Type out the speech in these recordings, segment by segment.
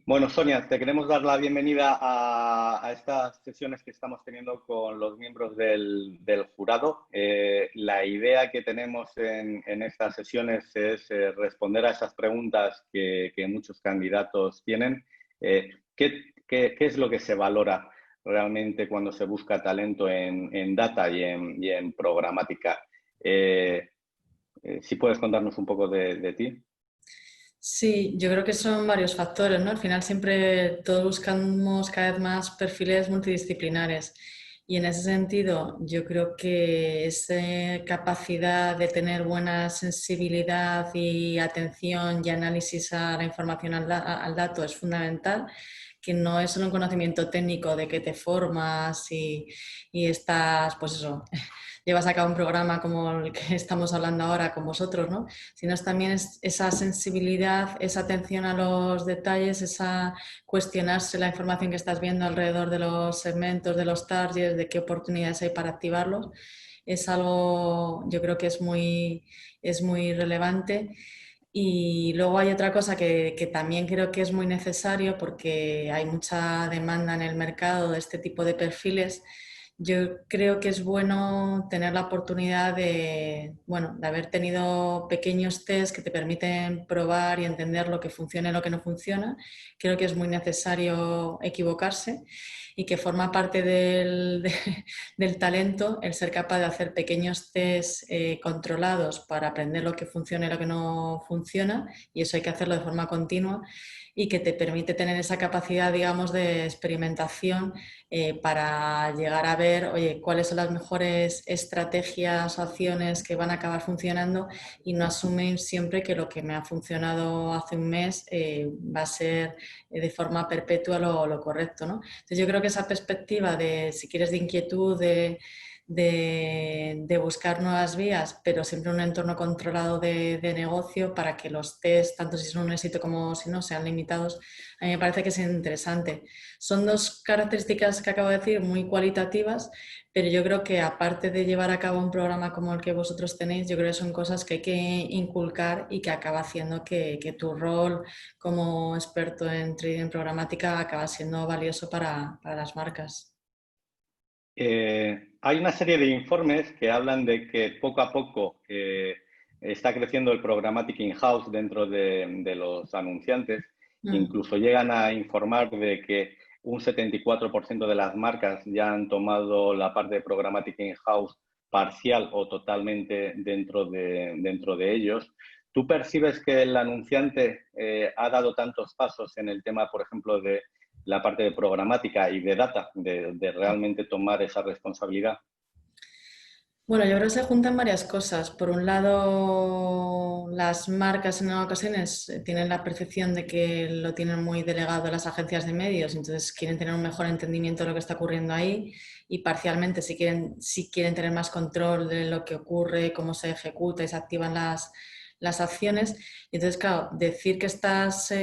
Bueno, Sonia, te queremos dar la bienvenida a estas sesiones que estamos teniendo con los miembros del jurado. La idea que tenemos en estas sesiones es responder a esas preguntas que muchos candidatos tienen. ¿Qué es lo que se valora realmente cuando se busca talento en data y en programática? Si puedes contarnos un poco de ti. Sí, yo creo que son varios factores, ¿no? Al final siempre todos buscamos cada vez más perfiles multidisciplinares y en ese sentido yo creo que esa capacidad de tener buena sensibilidad y atención y análisis a la información al dato es fundamental, que no es solo un conocimiento técnico de que te formas y estás, pues eso, llevas a cabo un programa como el que estamos hablando ahora con vosotros, ¿no? Sino es también esa sensibilidad, esa atención a los detalles, esa cuestionarse la información que estás viendo alrededor de los segmentos, de los targets, de qué oportunidades hay para activarlos. Es algo, yo creo que es muy relevante. Y luego hay otra cosa que también creo que es muy necesario porque hay mucha demanda en el mercado de este tipo de perfiles. Yo creo que es bueno tener la oportunidad de, bueno, de haber tenido pequeños tests que te permiten probar y entender lo que funciona y lo que no funciona. Creo que es muy necesario equivocarse y que forma parte del talento el ser capaz de hacer pequeños tests controlados para aprender lo que funciona y lo que no funciona, y eso hay que hacerlo de forma continua y que te permite tener esa capacidad, digamos, de experimentación para llegar a ver, oye, cuáles son las mejores estrategias o acciones que van a acabar funcionando y no asumir siempre que lo que me ha funcionado hace un mes va a ser de forma perpetua lo correcto, ¿no? Entonces yo creo que esa perspectiva de, si quieres, de inquietud, de buscar nuevas vías, pero siempre en un entorno controlado de negocio para que los test, tanto si son un éxito como si no, sean limitados, a mí me parece que es interesante. Son dos características que acabo de decir muy cualitativas, pero yo creo que aparte de llevar a cabo un programa como el que vosotros tenéis, yo creo que son cosas que hay que inculcar y que acaba haciendo que tu rol como experto en trading programática acaba siendo valioso para las marcas. Hay una serie de informes que hablan de que poco a poco está creciendo el programmatic in-house dentro de los anunciantes. Mm. Incluso llegan a informar de que un 74% de las marcas ya han tomado la parte de programmatic in-house parcial o totalmente dentro de ellos. ¿Tú percibes que el anunciante ha dado tantos pasos en el tema, por ejemplo, de la parte de programática y de data, de realmente tomar esa responsabilidad? Bueno, yo creo que se juntan varias cosas. Por un lado, las marcas en ocasiones tienen la percepción de que lo tienen muy delegado a las agencias de medios, entonces quieren tener un mejor entendimiento de lo que está ocurriendo ahí y parcialmente si quieren tener más control de lo que ocurre, cómo se ejecuta y se activan las acciones. Y entonces, claro, decir que estás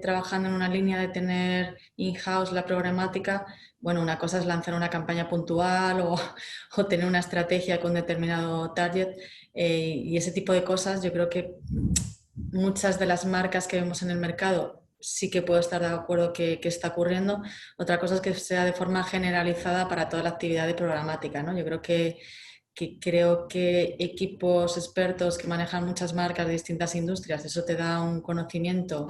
trabajando en una línea de tener in-house la programática, bueno, una cosa es lanzar una campaña puntual o tener una estrategia con determinado target y ese tipo de cosas. Yo creo que muchas de las marcas que vemos en el mercado sí que puedo estar de acuerdo que está ocurriendo. Otra cosa es que sea de forma generalizada para toda la actividad de programática, ¿no? Yo creo que equipos expertos que manejan muchas marcas de distintas industrias, eso te da un conocimiento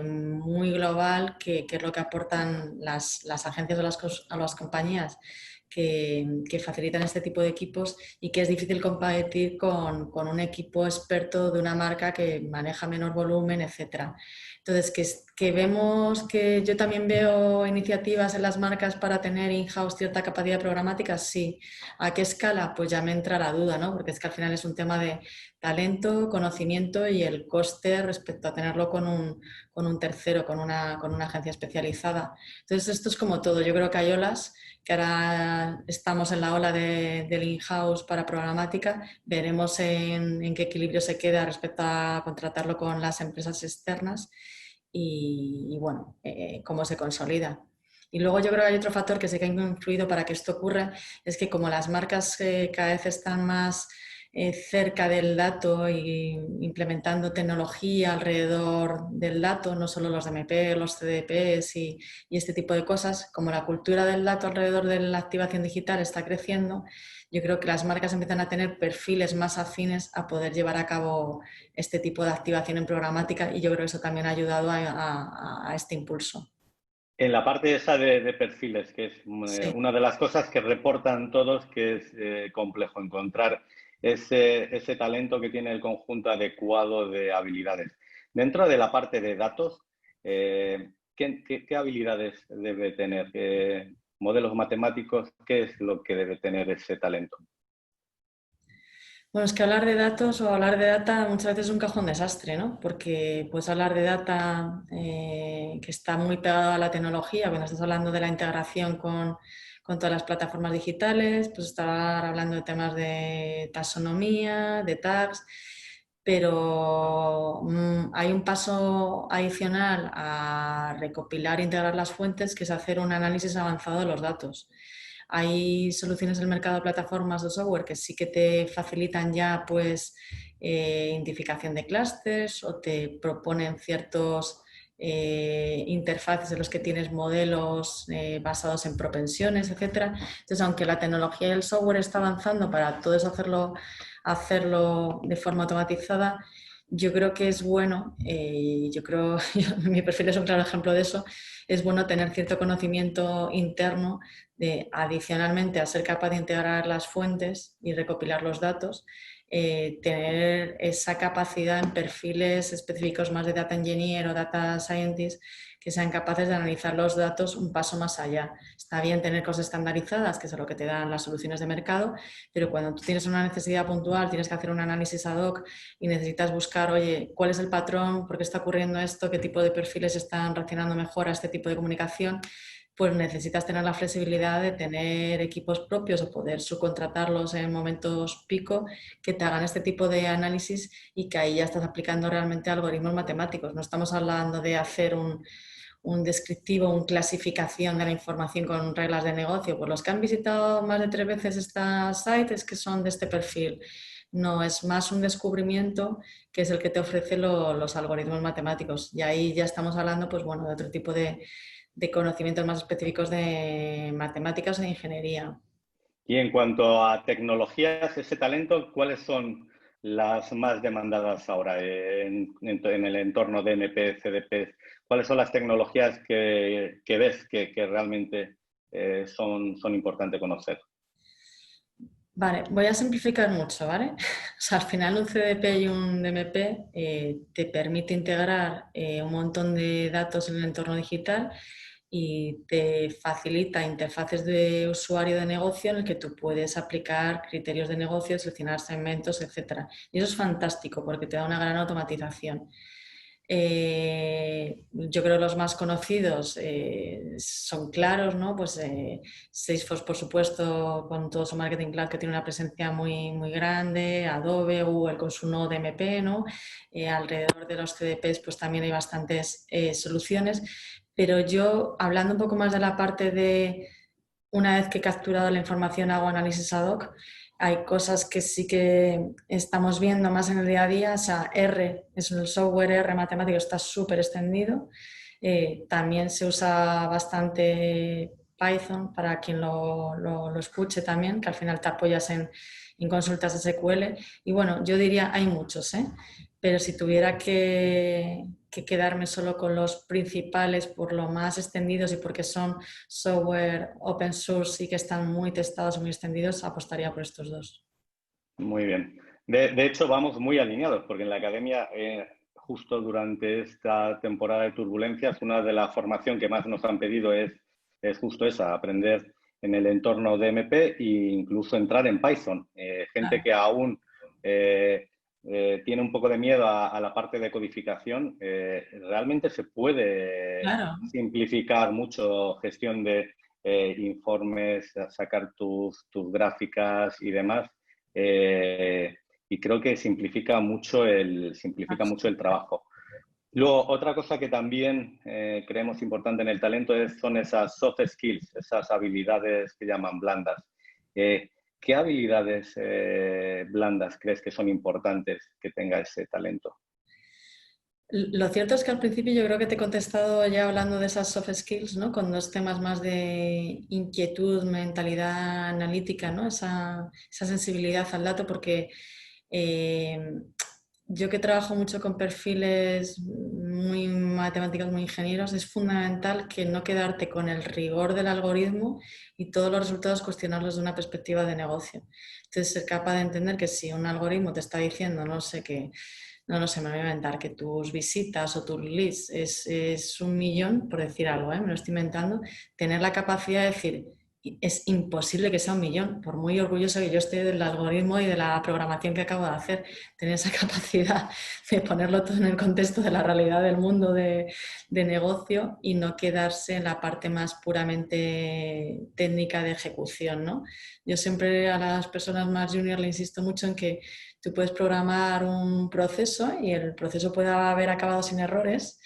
muy global que es lo que aportan las agencias o las compañías que facilitan este tipo de equipos y que es difícil competir con un equipo experto de una marca que maneja menor volumen, etcétera. Entonces, que vemos que yo también veo iniciativas en las marcas para tener in-house cierta capacidad programática, sí. ¿A qué escala? Pues ya me entra la duda, ¿no? Porque es que al final es un tema de talento, conocimiento y el coste respecto a tenerlo con un tercero, con una agencia especializada. Entonces, esto es como todo. Yo creo que hay olas, que ahora estamos en la ola del in-house para programática. Veremos en qué equilibrio se queda respecto a contratarlo con las empresas externas y bueno, cómo se consolida. Y luego yo creo que hay otro factor que sí que ha influido para que esto ocurra, es que como las marcas cada vez están más cerca del dato y implementando tecnología alrededor del dato, no solo los DMP, los CDPs y este tipo de cosas, como la cultura del dato alrededor de la activación digital está creciendo, yo creo que las marcas empiezan a tener perfiles más afines a poder llevar a cabo este tipo de activación en programática y yo creo que eso también ha ayudado a este impulso. En la parte esa de perfiles, que es Sí. una de las cosas que reportan todos, que es complejo encontrar ese talento que tiene el conjunto adecuado de habilidades. Dentro de la parte de datos, ¿qué habilidades debe tener? ¿Modelos matemáticos? ¿Qué es lo que debe tener ese talento? Bueno, es que hablar de datos o hablar de data muchas veces es un cajón desastre, ¿no? Porque puedes hablar de data que está muy pegado a la tecnología, cuando estás hablando de la integración con todas las plataformas digitales, pues estar hablando de temas de taxonomía, de tags, pero hay un paso adicional a recopilar e integrar las fuentes, que es hacer un análisis avanzado de los datos. Hay soluciones en el mercado de plataformas de software que sí que te facilitan ya pues identificación de clústeres o te proponen ciertos interfaces en los que tienes modelos basados en propensiones, etcétera. Entonces, aunque la tecnología y el software está avanzando para todo eso hacerlo de forma automatizada, yo creo que es bueno, mi perfil es un claro ejemplo de eso, es bueno tener cierto conocimiento interno de, adicionalmente a ser capaz de integrar las fuentes y recopilar los datos, tener esa capacidad en perfiles específicos más de data engineer o data scientist que sean capaces de analizar los datos un paso más allá. Está bien tener cosas estandarizadas, que es lo que te dan las soluciones de mercado, pero cuando tú tienes una necesidad puntual, tienes que hacer un análisis ad hoc y necesitas buscar, oye, ¿cuál es el patrón? ¿Por qué está ocurriendo esto? ¿Qué tipo de perfiles están reaccionando mejor a este tipo de comunicación? Pues necesitas tener la flexibilidad de tener equipos propios o poder subcontratarlos en momentos pico que te hagan este tipo de análisis y que ahí ya estás aplicando realmente algoritmos matemáticos. No estamos hablando de hacer un descriptivo, una clasificación de la información con reglas de negocio. Pues los que han visitado más de 3 veces esta site es que son de este perfil. No, es más un descubrimiento que es el que te ofrece los algoritmos matemáticos. Y ahí ya estamos hablando, pues bueno, de otro tipo de conocimientos más específicos de matemáticas o de ingeniería. Y en cuanto a tecnologías, ese talento, ¿cuáles son las más demandadas ahora en el entorno de NP, CDP? ¿Cuáles son las tecnologías que ves que realmente son importantes conocer? Vale, voy a simplificar mucho, ¿vale? O sea, al final un CDP y un DMP te permite integrar un montón de datos en el entorno digital y te facilita interfaces de usuario de negocio en el que tú puedes aplicar criterios de negocio, seleccionar segmentos, etcétera. Y eso es fantástico porque te da una gran automatización. Yo creo que los más conocidos son claros, ¿no? Pues Salesforce, por supuesto, con todo su Marketing Cloud que tiene una presencia muy, muy grande, Adobe, Google con su nodo MP, ¿no? Alrededor de los CDPs pues también hay bastantes soluciones, pero yo, hablando un poco más de la parte de una vez que he capturado la información hago análisis ad hoc, hay cosas que sí que estamos viendo más en el día a día, o sea, R, es el software R matemático, está súper extendido. También se usa bastante Python para quien lo escuche también, que al final te apoyas en consultas SQL. Y bueno, yo diría, hay muchos, ¿eh? Pero si tuviera que quedarme solo con los principales por lo más extendidos y porque son software open source y que están muy testados, muy extendidos, apostaría por estos dos. Muy bien. De hecho, vamos muy alineados, porque en la academia, justo durante esta temporada de turbulencias, una de las formaciones que más nos han pedido es justo esa, aprender en el entorno de MP e incluso entrar en Python. Gente Claro, que aún tiene un poco de miedo a la parte de codificación, realmente se puede claro. simplificar mucho gestión de informes, sacar tus gráficas y demás. Eh, y creo que simplifica mucho el trabajo. Luego, otra cosa que también creemos importante en el talento son esas soft skills, esas habilidades que llaman blandas. Eh, ¿qué habilidades blandas crees que son importantes que tenga ese talento? Lo cierto es que al principio yo creo que te he contestado ya hablando de esas soft skills, ¿no? Con dos temas más de inquietud, mentalidad analítica, ¿no? Esa sensibilidad al dato, porque eh, yo que trabajo mucho con perfiles muy matemáticos, muy ingenieros, es fundamental que no quedarte con el rigor del algoritmo y todos los resultados cuestionarlos de una perspectiva de negocio. Entonces, ser capaz de entender que si un algoritmo te está diciendo, no sé qué, no lo sé, me voy a inventar que tus visitas o tus leads es 1 millón, por decir algo, me lo estoy inventando, tener la capacidad de decir, es imposible que sea 1 millón, por muy orgulloso que yo esté del algoritmo y de la programación que acabo de hacer, tener esa capacidad de ponerlo todo en el contexto de la realidad del mundo de negocio y no quedarse en la parte más puramente técnica de ejecución, ¿no? Yo siempre a las personas más junior le insisto mucho en que tú puedes programar un proceso y el proceso puede haber acabado sin errores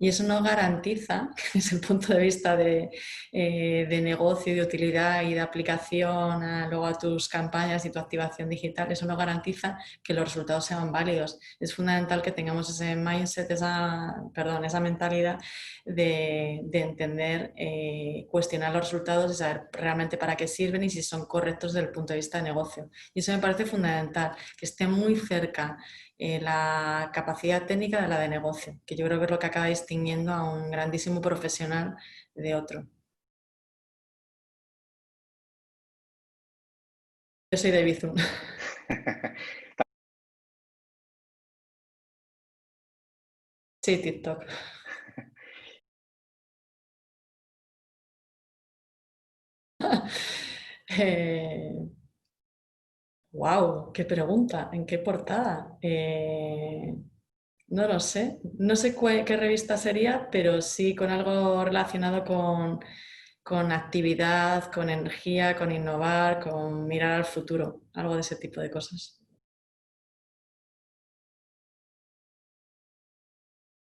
y eso no garantiza, desde el punto de vista de negocio, de utilidad y de aplicación luego a tus campañas y tu activación digital, eso no garantiza que los resultados sean válidos. Es fundamental que tengamos ese mindset, esa mentalidad de entender, cuestionar los resultados y saber realmente para qué sirven y si son correctos desde el punto de vista de negocio. Y eso me parece fundamental, que esté muy cerca la capacidad técnica de la de negocio, que yo creo que es lo que acaba distinguiendo a un grandísimo profesional de otro. Yo soy de Bizum. Sí, TikTok. Wow, qué pregunta. ¿En qué portada? No lo sé. No sé qué revista sería, pero sí con algo relacionado con actividad, con energía, con innovar, con mirar al futuro, algo de ese tipo de cosas.